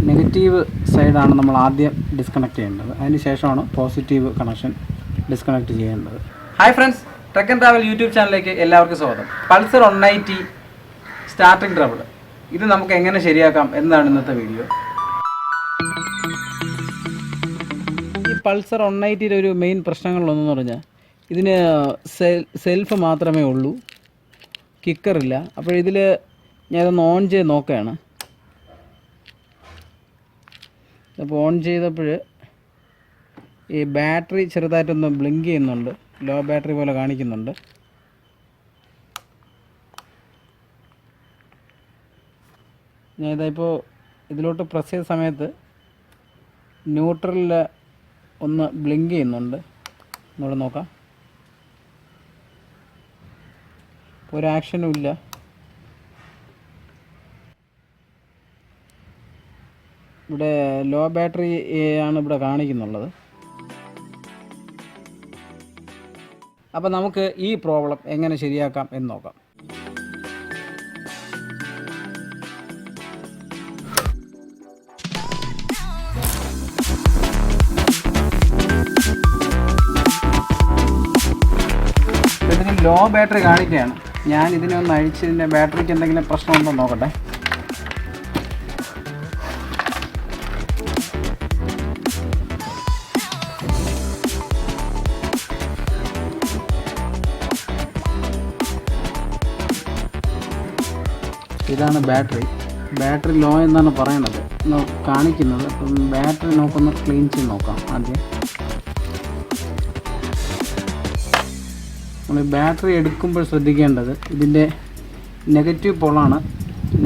Negative സൈഡാണ് നമ്മൾ ആദ്യം ഡിസ്കണക്ട് ചെയ്യേണ്ടത്. അതിന് ശേഷമാണ് പോസിറ്റീവ് കണക്ഷൻ ഡിസ്കണക്ട് ചെയ്യേണ്ടത്. Hi friends, truck and travel YouTube ചാനലിലേക്ക് എല്ലാവർക്കും സ്വാഗതം. പൾസർ 190 സ്റ്റാർട്ടിംഗ് ട്രബിൾ, ഇത് നമുക്ക് എങ്ങനെ ശരിയാക്കാം എന്നാണ് ഇന്നത്തെ വീഡിയോ. ഈ പൾസർ 190യുടെ ഒരു മെയിൻ പ്രശ്നങ്ങളൊന്നെന്ന് പറഞ്ഞാൽ ഇതിന് സെൽഫ് മാത്രമേ ഉള്ളൂ, കിക്കറില്ല. അപ്പോൾ ഇതിൽ ഞാനതൊന്ന് ഓൺ ചെയ്ത് നോക്കുകയാണ്. അപ്പോൾ ഓൺ ചെയ്തപ്പോൾ ഈ ബാറ്ററി ചെറുതായിട്ടൊന്ന് ബ്ലിങ്ക് ചെയ്യുന്നുണ്ട്, ലോ ബാറ്ററി പോലെ കാണിക്കുന്നുണ്ട്. ഞാനിതിപ്പോൾ ഇതിലോട്ട് പ്രസ് ചെയ്ത സമയത്ത് ന്യൂട്രലിൽ ഒന്ന് ബ്ലിങ്ക് ചെയ്യുന്നുണ്ട്. ഒന്നുകൂടെ നോക്കാം. ഒരു ആക്ഷനും ഇല്ല. ഇവിടെ ലോ ബാറ്ററി ആണ് ഇവിടെ കാണിക്കുന്നുള്ളത്. അപ്പോൾ നമുക്ക് ഈ പ്രോബ്ലം എങ്ങനെ ശരിയാക്കാം എന്ന് നോക്കാം. ഇതിന് ലോ ബാറ്ററി കാണിക്കുകയാണ്. ഞാൻ ഇതിനെ ഒന്ന് അഴിച്ച് ഇതിൻ്റെ ബാറ്ററിക്ക് എന്തെങ്കിലും പ്രശ്നമുണ്ടോ നോക്കട്ടെ. ഇതാണ് ബാറ്ററി ലോ എന്നാണ് പറയണത് കാണിക്കുന്നത്. അപ്പം ബാറ്ററി നമുക്കൊന്ന് ക്ലീൻ ചെയ്ത് നോക്കാം. ആദ്യം നമ്മൾ ബാറ്ററി എടുക്കുമ്പോൾ ശ്രദ്ധിക്കേണ്ടത് ഇതിൻ്റെ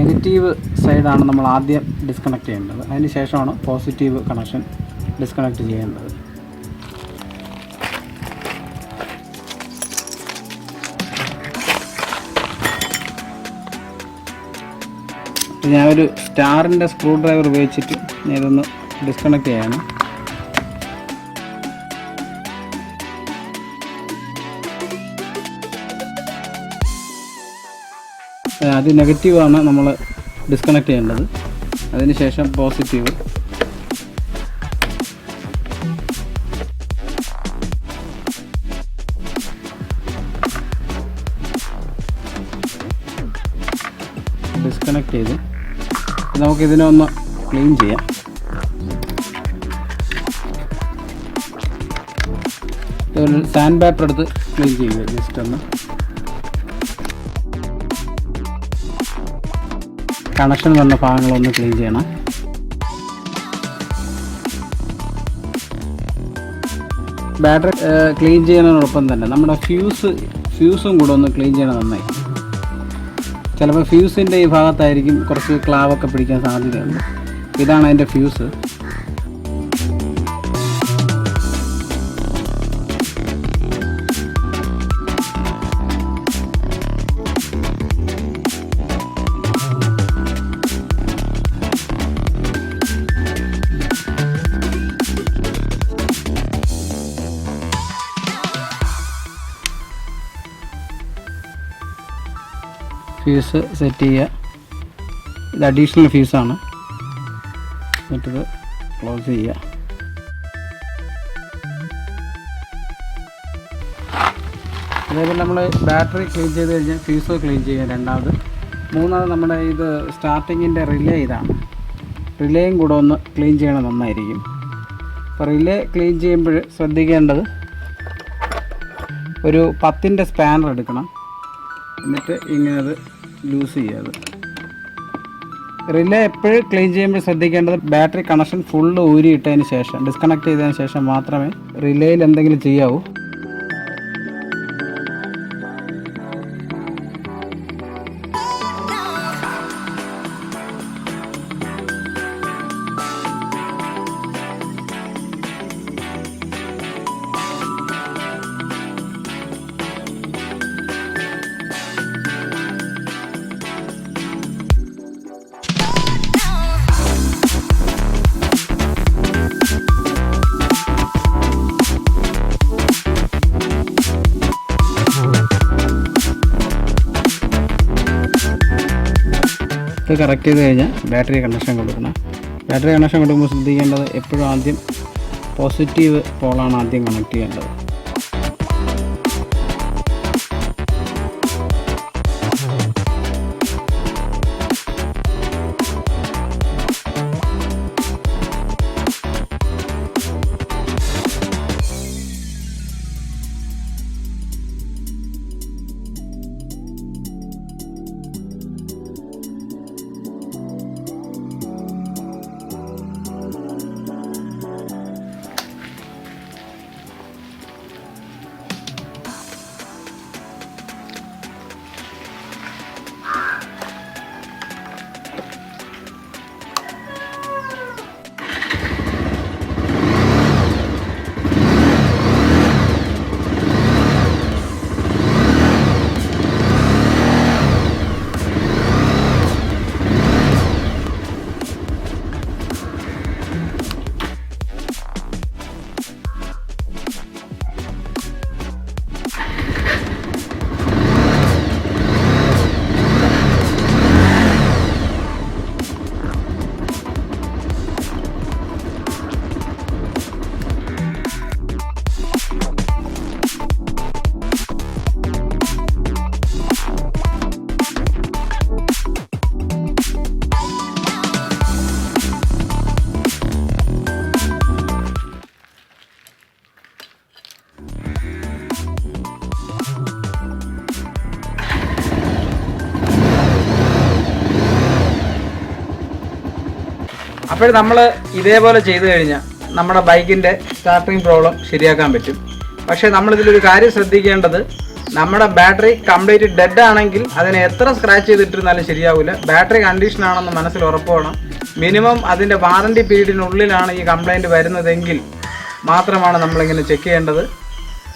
നെഗറ്റീവ് സൈഡാണ് നമ്മൾ ആദ്യം ഡിസ്കണക്ട് ചെയ്യേണ്ടത്. അതിന് ശേഷമാണ് പോസിറ്റീവ് കണക്ഷൻ ഡിസ്കണക്ട് ചെയ്യേണ്ടത്. ഞാനൊരു സ്റ്റാറിൻ്റെ സ്ക്രൂ ഡ്രൈവർ ഉപയോഗിച്ചിട്ട് ഞാനിതൊന്ന് ഡിസ്കണക്ട് ചെയ്യാണ്. അത് നെഗറ്റീവാണ് നമ്മൾ ഡിസ്കണക്ട് ചെയ്യേണ്ടത്. അതിനുശേഷം പോസിറ്റീവ്. ഡിസ്കണക്ട് ചെയ്ത് നമുക്കിതിനെ ഒന്ന് ക്ലീൻ ചെയ്യാം. ഇതുപോലെ സാൻഡ് പേപ്പർ എടുത്ത് ക്ലീൻ ചെയ്യുക. ജസ്റ്റ് ഒന്ന് കണക്ഷൻ വന്ന ഭാഗങ്ങളൊന്ന് ക്ലീൻ ചെയ്യണം. ബാറ്ററി ക്ലീൻ ചെയ്യുന്നതിനോടൊപ്പം തന്നെ നമ്മുടെ ഫ്യൂസും കൂടെ ഒന്ന് ക്ലീൻ ചെയ്യണം നന്നായി. ചിലപ്പോൾ ഫ്യൂസിൻ്റെ ഈ ഭാഗത്തായിരിക്കും കുറച്ച് ക്ലാവൊക്കെ പിടിക്കാൻ സാധ്യതയുണ്ട്. ഇതാണ് അതിൻ്റെ ഫ്യൂസ്. ഫ്യൂസ് സെറ്റ് ചെയ്യുക. ഇത് അഡീഷണൽ ഫ്യൂസാണ്. എന്നിട്ടത് ക്ലോസ് ചെയ്യുക. അതേപോലെ നമ്മൾ ബാറ്ററി ക്ലീൻ ചെയ്ത് കഴിഞ്ഞാൽ ഫ്യൂസ് ക്ലീൻ ചെയ്യുക രണ്ടാമത്. മൂന്നാമത് നമ്മുടെ ഇത് സ്റ്റാർട്ടിങ്ങിൻ്റെ റിലേ ഇതാണ്. റിലേയും കൂടെ ഒന്ന് ക്ലീൻ ചെയ്യണം നന്നായിരിക്കും. അപ്പോൾ റിലേ ക്ലീൻ ചെയ്യുമ്പോൾ ശ്രദ്ധിക്കേണ്ടത് ഒരു 10ൻ്റെ സ്പാനർ എടുക്കണം. എന്നിട്ട് ഇങ്ങനെ അത് ലൂസ് ചെയ്യാതെ. റിലേ എപ്പോഴും ക്ലീൻ ചെയ്യുമ്പോൾ ശ്രദ്ധിക്കേണ്ടത് ബാറ്ററി കണക്ഷൻ ഫുള്ള് ഊരിയിട്ടതിന് ശേഷം, ഡിസ്കണക്ട് ചെയ്തതിന് ശേഷം മാത്രമേ റിലേയിൽ എന്തെങ്കിലും ചെയ്യാവൂ. ഇത് കറക്റ്റ് ചെയ്ത് കഴിഞ്ഞാൽ ബാറ്ററി കണക്ഷൻ കൊടുക്കണം. ബാറ്ററി കണക്ഷൻ കൊടുക്കുമ്പോൾ ശ്രദ്ധിക്കേണ്ടത് എപ്പോഴും ആദ്യം പോസിറ്റീവ് പോളാണ് ആദ്യം കണക്ട് ചെയ്യേണ്ടത്. അപ്പോൾ നമ്മൾ ഇതേപോലെ ചെയ്തു കഴിഞ്ഞാൽ നമ്മുടെ ബൈക്കിൻ്റെ സ്റ്റാർട്ടിങ് പ്രോബ്ലം ശരിയാക്കാൻ പറ്റും. പക്ഷേ നമ്മളിതിലൊരു കാര്യം ശ്രദ്ധിക്കേണ്ടത്, നമ്മുടെ ബാറ്ററി കംപ്ലീറ്റ് ഡെഡ് ആണെങ്കിൽ അതിനെ എത്ര സ്ക്രാച്ച് ചെയ്തിട്ടിരുന്നാലും ശരിയാവില്ല. ബാറ്ററി കണ്ടീഷൻ ആണെന്ന് മനസ്സിൽ ഉറപ്പ് വേണം. മിനിമം അതിൻ്റെ വാറണ്ടി പീരീഡിനുള്ളിലാണ് ഈ കംപ്ലൈൻറ്റ് വരുന്നതെങ്കിൽ മാത്രമാണ് നമ്മളിങ്ങനെ ചെക്ക് ചെയ്യേണ്ടത്.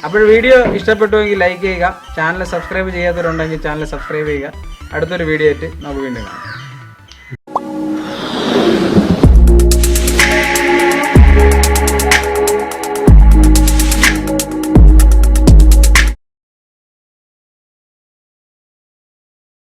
അപ്പോൾ വീഡിയോ ഇഷ്ടപ്പെട്ടുവെങ്കിൽ ലൈക്ക് ചെയ്യുക. ചാനൽ സബ്സ്ക്രൈബ് ചെയ്യാത്തവരുണ്ടെങ്കിൽ ചാനൽ സബ്സ്ക്രൈബ് ചെയ്യുക. അടുത്തൊരു വീഡിയോ ആയിട്ട് നമുക്ക് വീണ്ടും കാണാം.